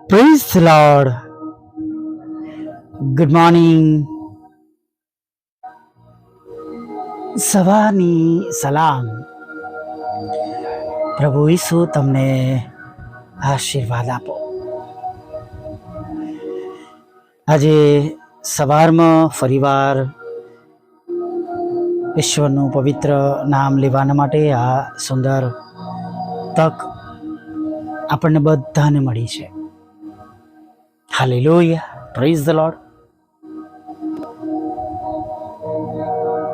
Praise the Lord. Good morning. સવારની સલામ. પ્રભુ ઈસુ તમને આશીર્વાદ આપો. આજે સવારમાં ફરીવાર ઈશ્વરનું પવિત્ર નામ લેવાના માટે આ સુંદર તક આપણને બધાને મળી છે. Hallelujah, praise the lord.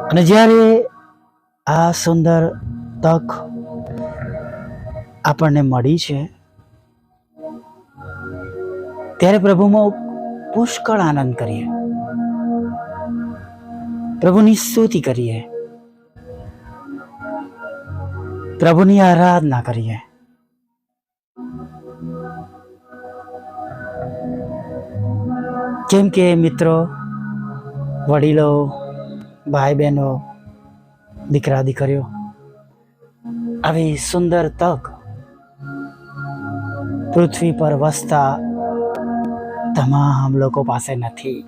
અને જ્યારે આ સુંદર તક આપણને મળી છે ત્યારે પ્રભુમાં પુષ્કળ આનંદ કરીએ, પ્રભુની સ્તુતિ કરીએ, પ્રભુની આરાધના કરીએ. કેમ કે મિત્રો, વડીલો, ભાઈ બહેનો, દીકરા દીકરીઓ, આવી સુંદર તક પૃથ્વી પર વસતા તમામ લોકો પાસે નથી.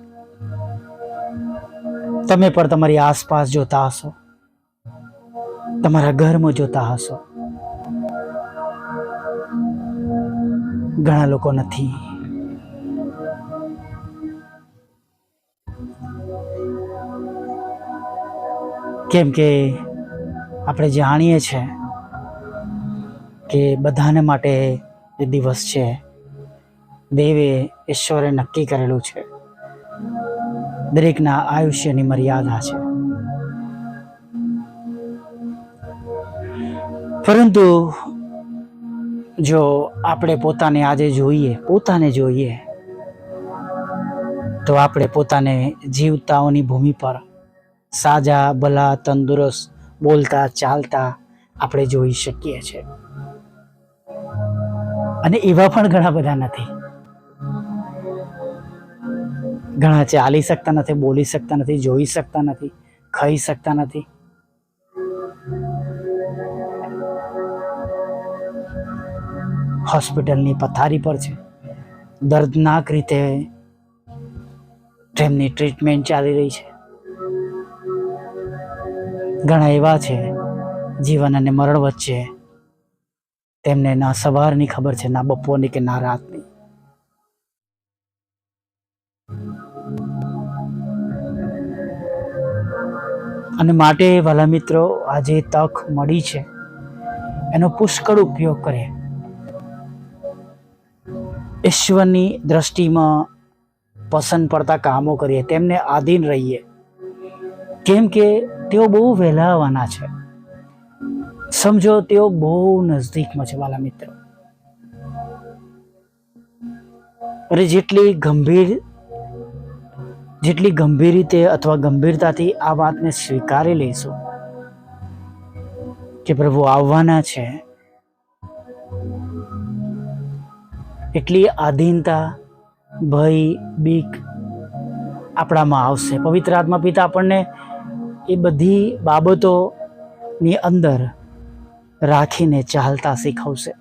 તમે પણ તમારી આસપાસ જોતા હશો, તમારા ઘરમાં જોતા હશો, ઘણા લોકો નથી. કેમ કે આપણે જાણીએ છીએ કે બધાને માટે એ દિવસ છે, દેવે ઈશ્વરે નક્કી કરેલું છે. દરેકના આયુષ્યની મર્યાદા છે. પરંતુ જો આપણે પોતાને જોઈએ તો આપણે પોતાને જીવતાઓની ભૂમિ પર સાજા, ભલા, તંદુરસ્ત, બોલતા, ચાલતા આપણે જોઈ શકીએ છીએ. અને એવા પણ ઘણા બધા નથી. ઘણા ચાલી શકતા નથી, બોલી શકતા નથી, જોઈ શકતા નથી, ખાઈ શકતા નથી. હોસ્પિટલની પથારી પર છે, દર્દનાક રીતે તેમની ટ્રીટમેન્ટ ચાલી રહી છે. ઘણા એવા છે જીવન અને મરણ વચ્ચે તેમને ના સવારની ખબર છે, ના બપોરની કે ના રાતની. અને માટે વાલા મિત્રો, આજે તક મળી છે એનો પુષ્કળ ઉપયોગ કરીએ. ઈશ્વરની દ્રષ્ટિમાં પસંદ પડતા કામો કરીએ, તેમને આધીન રહીએ. કેમ કે તેઓ બહુ વહેલા આવવાના છે. સમજો, તેઓ બહુ નજદીકમાં છે વાલા મિત્રો. અરે જેટલી ગંભીર રીતે અથવા ગંભીરતાથી આ વાતને સ્વીકારી લઈશું કે પ્રભુ આવવાના છે, એટલી આધીનતા, ભય, બીક આપણામાં આવશે. પવિત્ર આત્મા પિતા આપણને એ બધી બાબતોની અંદર રાખીને ચાલતા શીખવશે.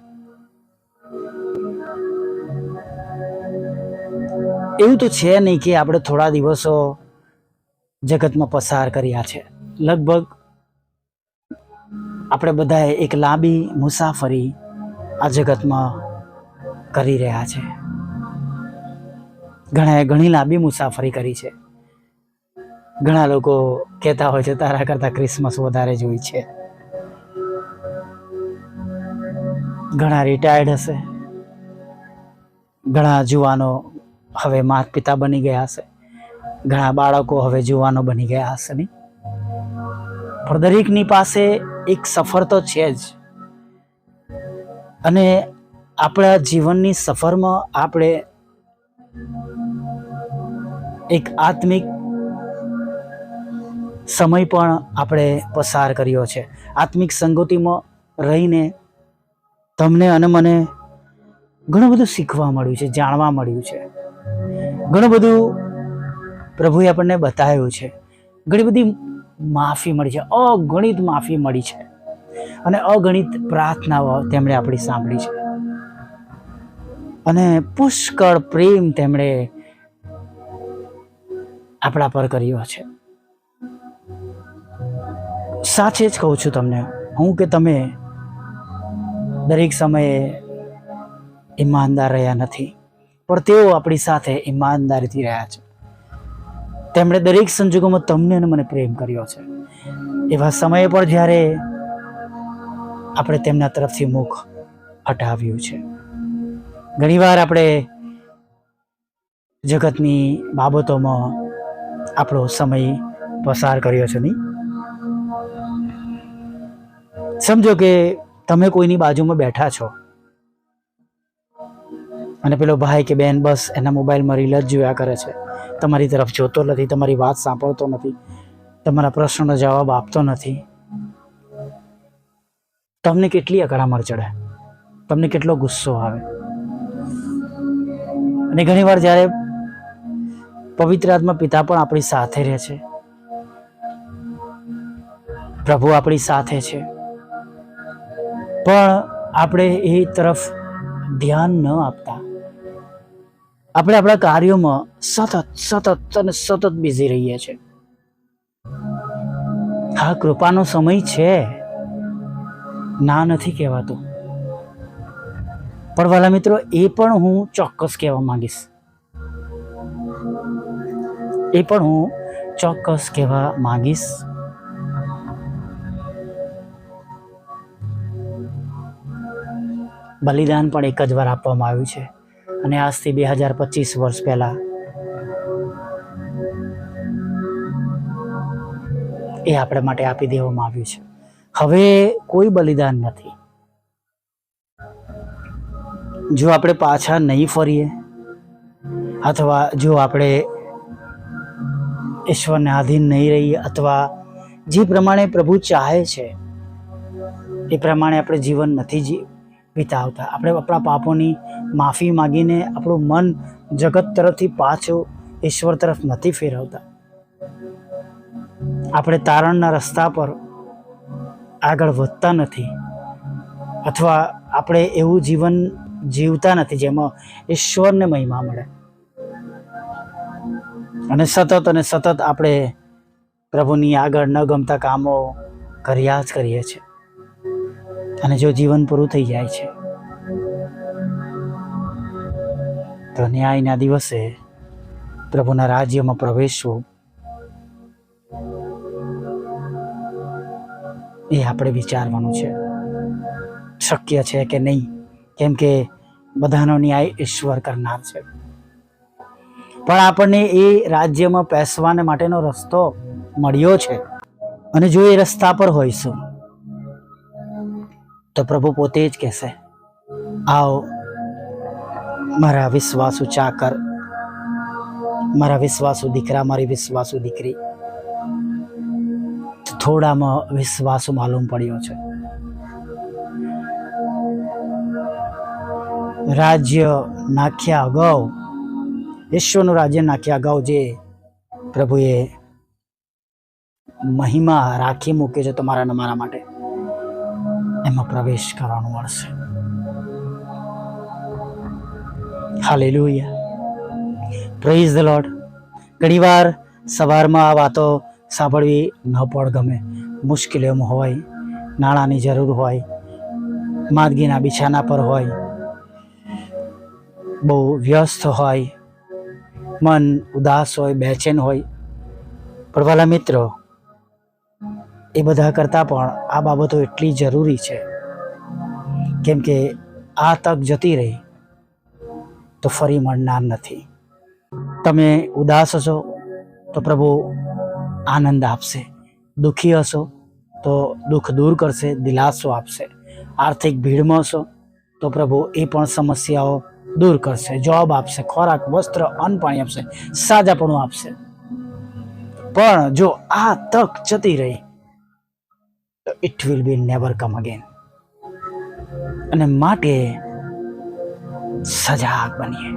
એવું તો છે નહીં કે આપણે થોડા દિવસો જગતમાં પસાર કર્યા છે. લગભગ આપણે બધાએ એક લાંબી મુસાફરી આ જગતમાં કરી રહ્યા છે. ઘણાએ ઘણી લાંબી મુસાફરી કરી છે. ઘણા લોકો કહેતા હોય છે તારા કરતા ક્રિસમસ વધારે જોઈ છે. ઘણા રિટાયર્ડ હશે, ઘણા જુવાનો હવે માતા પિતા બની ગયા હશે, ઘણા બાળકો હવે જુવાનો બની ગયા હશે નહીં. પણ દરેકની પાસે એક સફર તો છે જ. અને આપણા જીવનની સફરમાં આપણે એક આત્મિક સમય પણ આપણે પસાર કર્યો છે. આત્મિક સંગતિમાં રહીને તમને અને મને ઘણું બધું શીખવા મળ્યું છે, જાણવા મળ્યું છે. ઘણું બધું પ્રભુએ આપણને બતાવ્યું છે. ઘણી બધી માફી મળી છે, અગણિત માફી મળી છે. અને અગણિત પ્રાર્થનાઓ તેમણે આપણી સાંભળી છે. અને પુષ્કળ પ્રેમ તેમણે આપણા પર કર્યો છે. સાચે જ કહું છું તમને હું કે તમે દરેક સમયે ઈમાનદાર રહ્યા નથી, પણ તેઓ આપણી સાથે ઈમાનદારીથી રહ્યા છે. તેમણે દરેક સંજોગોમાં તમને અને મને પ્રેમ કર્યો છે. એવા સમયે પણ જ્યારે આપણે તેમના તરફથી મુખ હટાવ્યું છે. ઘણીવાર આપણે જગતની બાબતોમાં આપણો સમય પસાર કર્યો છે નહીં? સમજો કે તમે કોઈની બાજુમાં બેઠા છો અને પેલો ભાઈ કે બેન બસ એના મોબાઈલમાં રીલ જ જોયા કરે છે, તમારી તરફ જોતો નથી, તમારી વાત સાંભળતો નથી, તમારા પ્રશ્નનો જવાબ આપતો નથી. તમને કેટલી અકળામણ ચડે, તમને કેટલો ગુસ્સો આવે. અને ઘણીવાર જ્યારે પવિત્ર આત્મા પિતા પણ આપણી સાથે રહે છે, પ્રભુ આપણી સાથે છે, પણ આપણે એ તરફ ધ્યાન ન આપતા, આપણે આપણા કાર્યોમાં સતત બિઝી રહીએ છીએ. હા, કૃપાનો સમય છે, ના નથી કહેવાતું, પણ વાલા મિત્રો એ પણ હું ચોક્કસ કહેવા માંગીશ, બલિદાન પણ એક જ વાર આપવામાં આવ્યું છે અને આજથી 2025 વર્ષ પહેલા એ આપણે માટે આપી દેવામાં આવ્યું છે. હવે કોઈ બલિદાન નથી. જો આપણે પાછા નહીં ફરીએ અથવા જો આપણે ઈશ્વરને આધીન નહીં રહીએ અથવા જે પ્રમાણે પ્રભુ ચાહે છે એ પ્રમાણે આપણે જીવન નથી વિતાવતા, આપણે આપણા પાપોની માફી માગીને આપણું મન જગત તરફથી પાછું ઈશ્વર તરફ નથી ફેરવતા, આપણે તારણના રસ્તા પર આગળ વધતા નથી અથવા આપણે એવું જીવન જીવતા નથી જેમાં ઈશ્વરને મહિમા મળે, અને સતત આપણે પ્રભુની આગળ ન ગમતા કામો કર્યા જ કરીએ છીએ. અને જો જીવન પૂરું થઈ જાય છે તો ન્યાયના દિવસે પ્રભુના રાજ્યમાં પ્રવેશવું એ આપણે વિચારવાનું છે, શક્ય છે કે નહીં, કેમ કે બધાનો ન્યાય ઈશ્વર કરનાર છે. પણ આપણને એ રાજ્યમાં પેસવાને માટેનો રસ્તો મળ્યો છે, અને જો એ રસ્તા પર હોઈશું તો પ્રભુ પોતે જ કહેશે, આવો મારા વિશ્વાસુ ચાકર, મારા વિશ્વાસુ દીકરા, મારી વિશ્વાસુ દીકરી. થોડામાં વિશ્વાસુ માલુમ પડ્યો છે. રાજ્ય નાખ્યા અગાઉ, ઈશ્વરનું રાજ્ય નાખ્યા અગાઉ જે પ્રભુએ મહિમા રાખી મૂકી છે તમારા અને મારા માટે, એમાં પ્રવેશ કરવાનું મળશે. Hallelujah, praise the lord. ઘણીવાર સવારમાં આ વાતો સાંભળવી ન પણ ગમે. મુશ્કેલીઓમાં હોય, નાણાંની જરૂર હોય, માંદગીના બિછાના પર હોય, બહુ વ્યસ્ત હોય, મન ઉદાસ હોય, બેચેન હોય. પણ વાલા મિત્રો, એ બધા કરતાં પણ આ બાબતો એટલી જરૂરી છે, કેમ કે આ તક જતી રહી તો ફરી મળનાર નથી. તમે ઉદાસ હશો તો પ્રભુ આનંદ આપશે, દુઃખી હશો તો દુઃખ દૂર કરશે, દિલાસો આપશે. આર્થિક ભીડમાં હશો તો પ્રભુ એ પણ સમસ્યાઓ દૂર કરશે, જોબ આપશે, ખોરાક, વસ્ત્ર, અન્ન પાણી આપશે, સાજાપણું આપશે. પણ જો આ તક જતી રહી તો it will be never come again. અને માટે સજાગ બનીએ.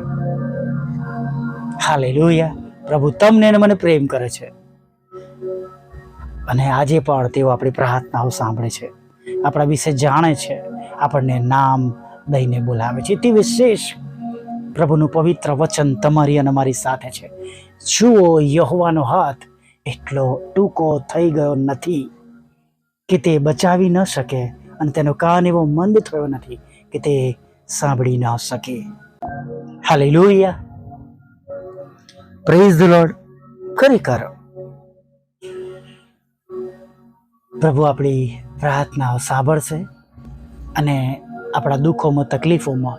હાલેલુયા. પ્રભુ તમને અને મને પ્રેમ કરે છે, અને આજે પણ તેઓ આપણી પ્રાર્થનાઓ સાંભળે છે, આપણા વિશે જાણે છે, આપણને નામ દઈને બોલાવે છે. તે વિશેષ પ્રભુનું પવિત્ર વચન તમારી અને અમારી સાથે છે. જુઓ, યહોવાનો હાથ એટલો ટૂંકો થઈ ગયો નથી કે તે બચાવી ન શકે, અને તેનો કાન એવો મંદ થયો નથી કે તે સાંભળી ન શકે. Hallelujah, praise the lord. ખરેખર પ્રભુ આપણી પ્રાર્થનાઓ સાંભળશે અને આપણા દુઃખોમાં, તકલીફોમાં,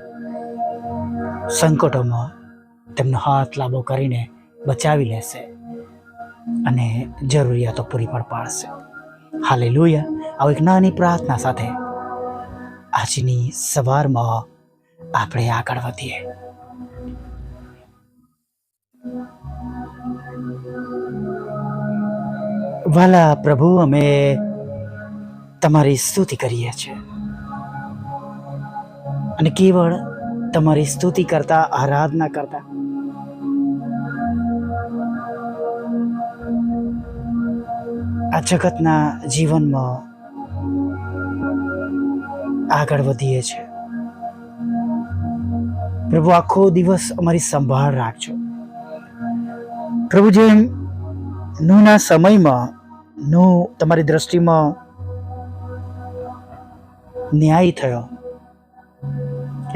સંકટોમાં તેમનો હાથ લાંબો કરીને બચાવી લેશે અને જરૂરિયાતો પૂરી પણ પાડશે. હાલેલુયા. આવો એક નાની પ્રાર્થના સાથે આજની સવારમાં આપણે આગળ વધીએ. વાલા પ્રભુ, અમે તમારી સ્તુતિ કરીએ છીએ અને કેવળ તમારી સ્તુતિ કરતા, આરાધના કરતા આ જગતના જીવનમાં આગળ વધીએ છીએ. પ્રભુ, આખો દિવસ અમારી સંભાળ રાખજો. પ્રભુ, જેમ નૂના સમયમાં તમારી દ્રષ્ટિમાં ન્યાય થયો,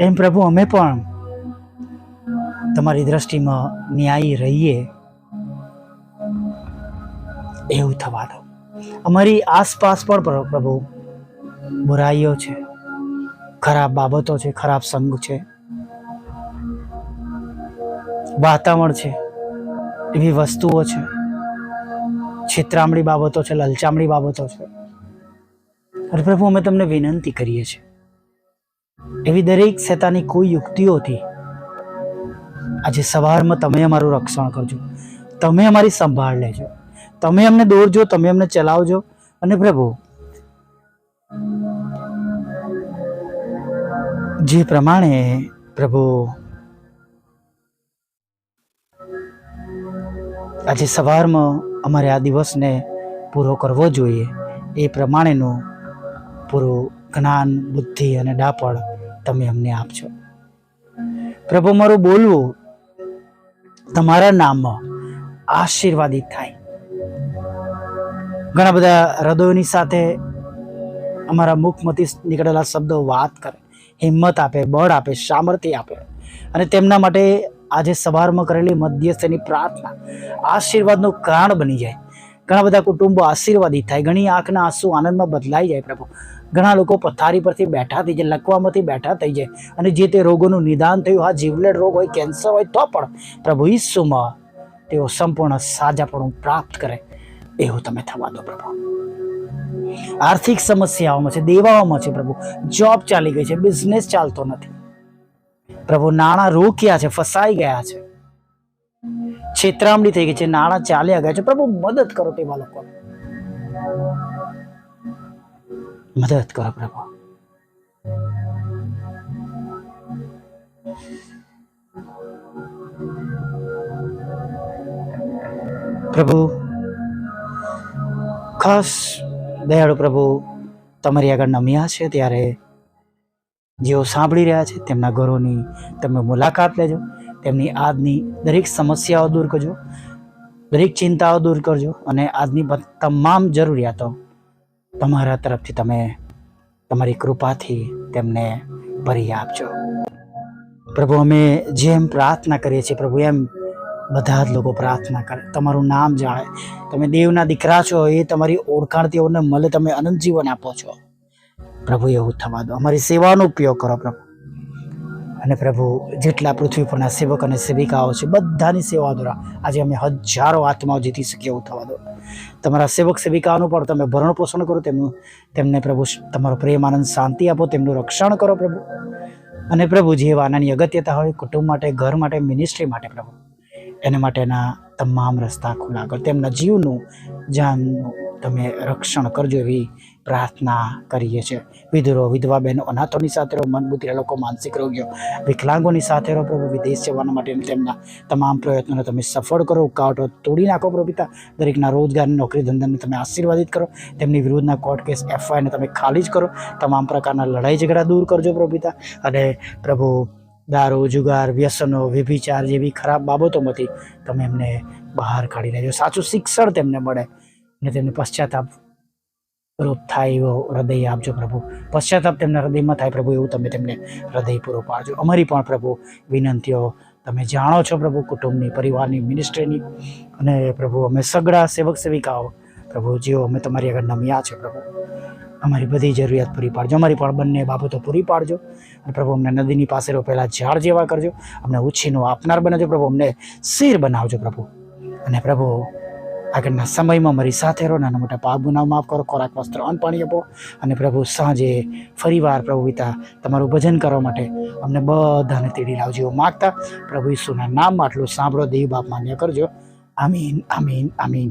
એમ પ્રભુ અમે પણ તમારી દ્રષ્ટિમાં ન્યાયી રહીએ એવું થવા દો. અમારી આસપાસ પણ પ્રભુ બુરાઈઓ છે, ખરાબ બાબતો છે, ખરાબ સંગ છે, વાતાવરણ છે, એવી વસ્તુઓ છે, છેતરામણી બાબતો છે, લલચામણી બાબતો છે. અરે પ્રભુ, અમે તમને વિનંતી કરીએ છીએ, એવી દરેક શૈતાની કોઈ યુક્તિઓથી આજે સવારમાં તમે અમારું રક્ષણ કરજો, તમે અમારી સંભાળ લેજો, તમે અમને દોરજો, તમે અમને ચલાવજો. અને પ્રભુ, જે પ્રમાણે પ્રભુ આજે સવારમાં અમારે આ દિવસને પૂરો કરવો જોઈએ, એ પ્રમાણેનું પૂરું જ્ઞાન, બુદ્ધિ અને ડાપણ તમે અમને આપજો. પ્રભુ, મારું બોલવું તમારા નામમાં આશીર્વાદિત થાય. ઘણા બધા હૃદયોની સાથે અમારા મુખમાંથી નીકળેલા શબ્દો વાત કરે, હિંમત આપે, બળ આપે, સામર્થ્ય આપે. અને તેમના માટે આજે સવારમાં કરેલી મધ્યસ્થની પ્રાર્થના આશીર્વાદનું કારણ બની જાય. ઘણા બધા કુટુંબો આશીર્વાદિત થાય, ઘણી આંખના આંસુ આનંદમાં બદલાઈ જાય. પ્રભુ, ઘણા લોકો પથારી પરથી બેઠા થઈ જાય, લકવામાંથી બેઠા થઈ જાય, અને જે તે રોગોનું નિદાન થયું, હા જીવલેણ રોગ હોય, કેન્સર હોય, તો પણ પ્રભુ ઈસુમાં તેઓ સંપૂર્ણ સાજાપણું પ્રાપ્ત કરે એવું તમે થવા દો. પ્રભુ, આર્થિક સમસ્યાઓમાં છે, દેવાઓમાં છે, પ્રભુ જોબ ચાલી ગઈ છે, બિઝનેસ ચાલતો નથી, પ્રભુ નાણાં રોક્યા છે, ફસાઈ ગયા છે, છેતરામણી થઈ ગઈ છે, નાણાં ચાલ્યા ગયા છે. પ્રભુ, મદદ કરો તેવા લોકો, મદદ કરો પ્રભુ. પ્રભુ, ખાસ દયાળુ પ્રભુ, તમારી આગળ નમ્યા છે ત્યારે જેઓ સાંભળી રહ્યા છે તેમના ઘરોની તમે મુલાકાત લેજો, તેમની આજની દરેક સમસ્યાઓ દૂર કરજો, દરેક ચિંતાઓ દૂર કરજો, અને આજની તમામ જરૂરિયાતો તમારા તરફથી તમે તમારી કૃપાથી તેમને ભરી આપજો. પ્રભુ, અમે જેમ પ્રાર્થના કરીએ છીએ પ્રભુ, એમ બધા જ લોકો પ્રાર્થના કરે, તમારું નામ જાણે. તમે દેવના દીકરા છો, એ તમારી ઓળખાણ તેઓને મળે, તમે અનંત જીવન આપો છો. પ્રભુ, એવું થવા દો. અમારી સેવાનો ઉપયોગ કરો પ્રભુ. અને પ્રભુ, જેટલા પૃથ્વી પરના સેવક અને સેવિકાઓ છે, બધાની સેવા દ્વારા આજે અમે હજારો આત્માઓ જીતી શકીએ એવું થવા દો. તમારા સેવક સેવિકાઓનું પણ તમે ભરણ પોષણ કરો, તેમને પ્રભુ તમારો પ્રેમ, આનંદ, શાંતિ આપો, તેમનું રક્ષણ કરો પ્રભુ. અને પ્રભુ, જે વાનાની અગત્યતા હોય, કુટુંબ માટે, ઘર માટે, મિનિસ્ટ્રી માટે પ્રભુ, એના માટેના તમામ રસ્તા ખુલ્લા કરો. તેમના જીવનું, જાનનું તમે રક્ષણ કરજો એવી પ્રાર્થના કરીએ છીએ. વિધુરો, વિધવા બહેનો, અનાથોની સાથે રહો, મનબુદ્ધિ લોકો, માનસિક રોગીઓ, વિકલાંગોની સાથે રહો પ્રભુ. વિદેશ જવાના માટે તેમના તમામ પ્રયત્નોને તમે સફળ કરો, ઉકાવટો તોડી નાખો પ્રભુ પિતા. દરેકના રોજગારની, નોકરી ધંધાને તમે આશીર્વાદિત કરો. તેમની વિરુદ્ધના કોર્ટ કેસ, FIRને તમે ખાલી જ કરો. તમામ પ્રકારના લડાઈ ઝઘડા દૂર કરજો પ્રભુ પિતા. અને પ્રભુ, દારૂ જુગાર વ્યસનો વ્યભિચાર જેવી ખરાબ બાબતોમાંથી તમે એમને બહાર કાઢી લેજો. સાચું શિક્ષણ તેમને મળે અને તેમને પશ્ચાતાપ રૂપ થાય એવો હૃદય આપજો પ્રભુ. પશ્ચાતાપ તેમના હૃદયમાં થાય પ્રભુ એવું તમે તેમને હૃદય પૂરો પાડજો. અમારી પણ પ્રભુ વિનંતીઓ તમે જાણો છો પ્રભુ, કુટુંબની, પરિવારની, મિનિસ્ટ્રીની, અને પ્રભુ અમે સગડા સેવક સેવિકાઓ પ્રભુ જેઓ અમે તમારી આગળ નમ્યા છે પ્રભુ, અમારી બધી જરૂરિયાત પૂરી પાડજો. અમારી પણ બંને બાબતો પૂરી પાડજો. અને પ્રભુ અમને નદીની પાસે રોપેલા ઝાડ જેવા કરજો. અમને ઉછીનું આપનાર બનાવજો પ્રભુ. અમને શેર બનાવજો પ્રભુ. અને પ્રભુ આગળના સમયમાં મારી સાથે રહો. નાના મોટા પાપ ગુનાહ માફ કરો. ખોરાક, વસ્ત્ર, અન્ન, પાણી આપો. અને પ્રભુ સાંજે ફરીવાર પ્રભુ પિતા તમારું ભજન કરવા માટે અમને બધાને તેડી લાવજો એવું માગતા પ્રભુ ઈસુના નામમાં આટલું સાંભળો. દેવ બાપ માન્ય કરજો. આમીન, આમીન, આમીન.